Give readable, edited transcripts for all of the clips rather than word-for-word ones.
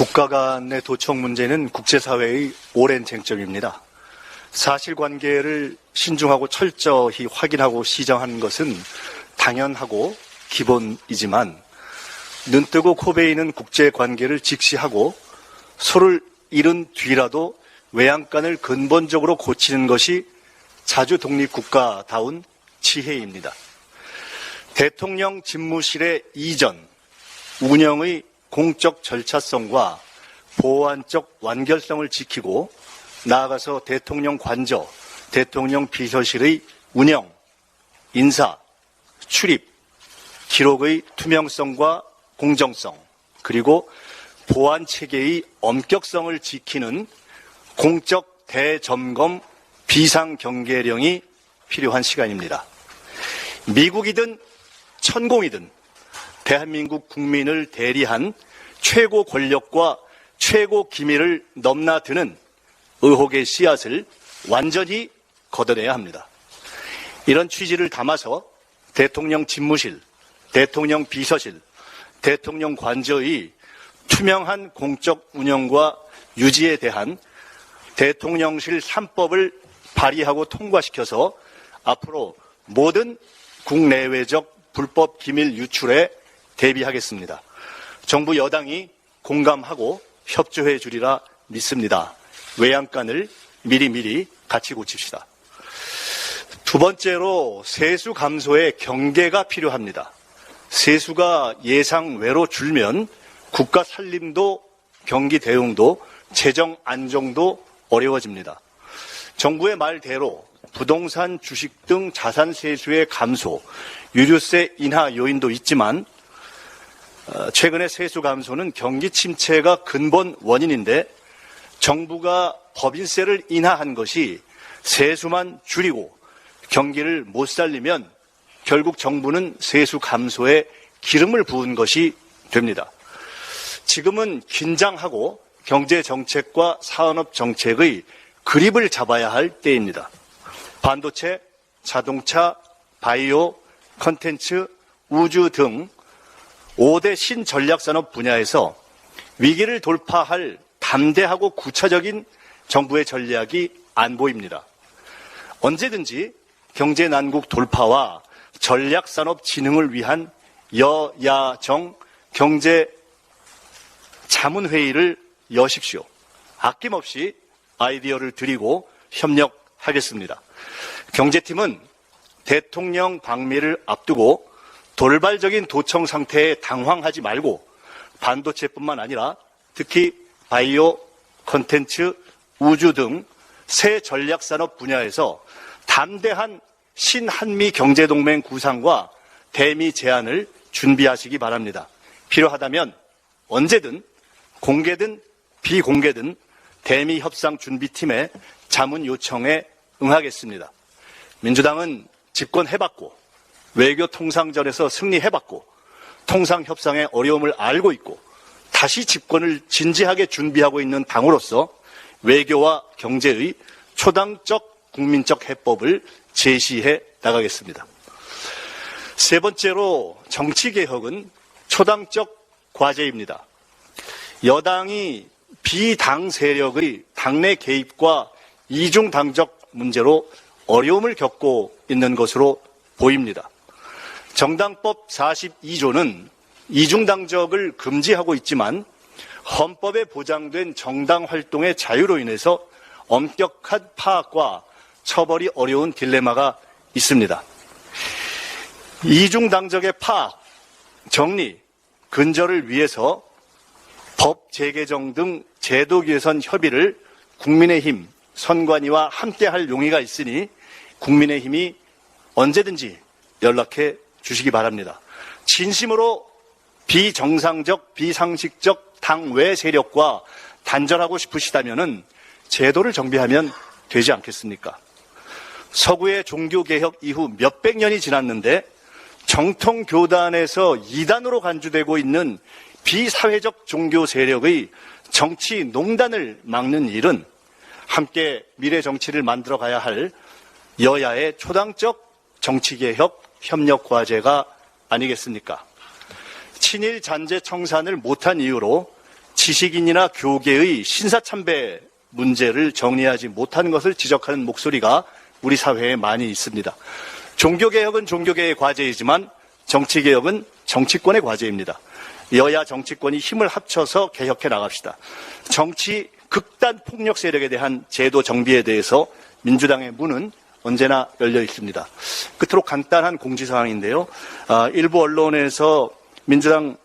국가 간의 도청 문제는 국제사회의 오랜 쟁점입니다. 사실관계를 신중하고 철저히 확인하고 시정하는 것은 당연하고 기본이지만 눈뜨고 코 베이는 국제관계를 직시하고 소를 잃은 뒤라도 외양간을 근본적으로 고치는 것이 자주독립국가다운 지혜입니다. 대통령 집무실의 이전, 운영의 공적 절차성과 보안적 완결성을 지키고 나아가서 대통령 관저, 대통령 비서실의 운영, 인사, 출입, 기록의 투명성과 공정성, 그리고 보안 체계의 엄격성을 지키는 공적 대점검 비상경계령이 필요한 시간입니다. 미국이든 천공이든 대한민국 국민을 대리한 최고 권력과 최고 기밀을 넘나드는 의혹의 씨앗을 완전히 걷어내야 합니다. 이런 취지를 담아서 대통령 집무실, 대통령 비서실, 대통령 관저의 투명한 공적 운영과 유지에 대한 대통령실 3법을 발의하고 통과시켜서 앞으로 모든 국내외적 불법 기밀 유출에 대비하겠습니다. 정부 여당이 공감하고 협조해 주리라 믿습니다. 외양간을 미리미리 같이 고칩시다. 두 번째로 세수 감소에 경계가 필요합니다. 세수가 예상외로 줄면 국가 살림도 경기 대응도 재정 안정도 어려워집니다. 정부의 말대로 부동산, 주식 등 자산 세수의 감소, 유류세 인하 요인도 있지만 최근의 세수 감소는 경기 침체가 근본 원인인데 정부가 법인세를 인하한 것이 세수만 줄이고 경기를 못 살리면 결국 정부는 세수 감소에 기름을 부은 것이 됩니다. 지금은 긴장하고 경제정책과 산업정책의 그립을 잡아야 할 때입니다. 반도체, 자동차, 바이오, 콘텐츠, 우주 등 5대 신전략산업 분야에서 위기를 돌파할 담대하고 구체적인 정부의 전략이 안 보입니다. 언제든지 경제난국 돌파와 전략산업 진흥을 위한 여야정 경제자문회의를 여십시오. 아낌없이 아이디어를 드리고 협력하겠습니다. 경제팀은 대통령 방미를 앞두고 돌발적인 도청 상태에 당황하지 말고 반도체뿐만 아니라 특히 바이오, 콘텐츠, 우주 등 새 전략산업 분야에서 담대한 신한미 경제동맹 구상과 대미 제안을 준비하시기 바랍니다. 필요하다면 언제든 공개든 비공개든 대미 협상 준비팀의 자문 요청에 응하겠습니다. 민주당은 집권해봤고 외교 통상전에서 승리해봤고 통상협상의 어려움을 알고 있고 다시 집권을 진지하게 준비하고 있는 당으로서 외교와 경제의 초당적 국민적 해법을 제시해 나가겠습니다. 세 번째로 정치개혁은 초당적 과제입니다. 여당이 비당 세력의 당내 개입과 이중당적 문제로 어려움을 겪고 있는 것으로 보입니다. 정당법 42조는 이중당적을 금지하고 있지만 헌법에 보장된 정당 활동의 자유로 인해서 엄격한 파악과 처벌이 어려운 딜레마가 있습니다. 이중당적의 파악, 정리, 근절을 위해서 법 재개정 등 제도 개선 협의를 국민의힘 선관위와 함께할 용의가 있으니 국민의힘이 언제든지 연락해 주시기 바랍니다. 진심으로 비정상적, 비상식적 당외 세력과 단절하고 싶으시다면은 제도를 정비하면 되지 않겠습니까? 서구의 종교개혁 이후 몇백 년이 지났는데 정통교단에서 이단으로 간주되고 있는 비사회적 종교 세력의 정치 농단을 막는 일은 함께 미래 정치를 만들어 가야 할 여야의 초당적 정치개혁 협력 과제가 아니겠습니까? 친일 잔재 청산을 못한 이유로 지식인이나 교계의 신사참배 문제를 정리하지 못하는 것을 지적하는 목소리가 우리 사회에 많이 있습니다. 종교개혁은 종교계의 과제이지만 정치개혁은 정치권의 과제입니다. 여야 정치권이 힘을 합쳐서 개혁해 나갑시다. 정치 극단 폭력 세력에 대한 제도 정비에 대해서 민주당의 문은 언제나 열려 있습니다. 끝으로 간단한 공지사항인데요. 일부 언론에서 민주당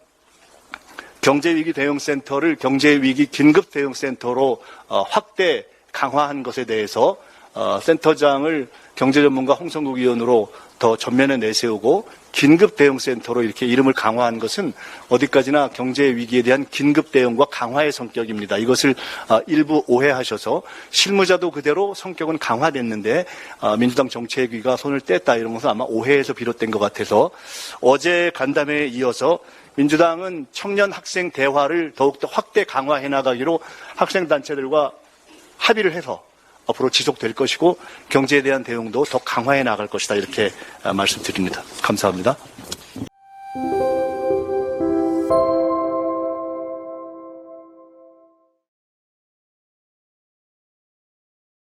경제위기 대응센터를 경제위기 긴급대응센터로 확대 강화한 것에 대해서 센터장을 경제전문가 홍성국 의원으로 더 전면에 내세우고 긴급대응센터로 이렇게 이름을 강화한 것은 어디까지나 경제위기에 대한 긴급대응과 강화의 성격입니다. 이것을 일부 오해하셔서 실무자도 그대로 성격은 강화됐는데 민주당 정책위가 손을 뗐다 이런 것은 아마 오해에서 비롯된 것 같아서 어제 간담회에 이어서 민주당은 청년 학생 대화를 더욱더 확대 강화해 나가기로 학생단체들과 합의를 해서 앞으로 지속될 것이고 경제에 대한 대응도 더 강화해 나갈 것이다 이렇게 말씀드립니다. 감사합니다.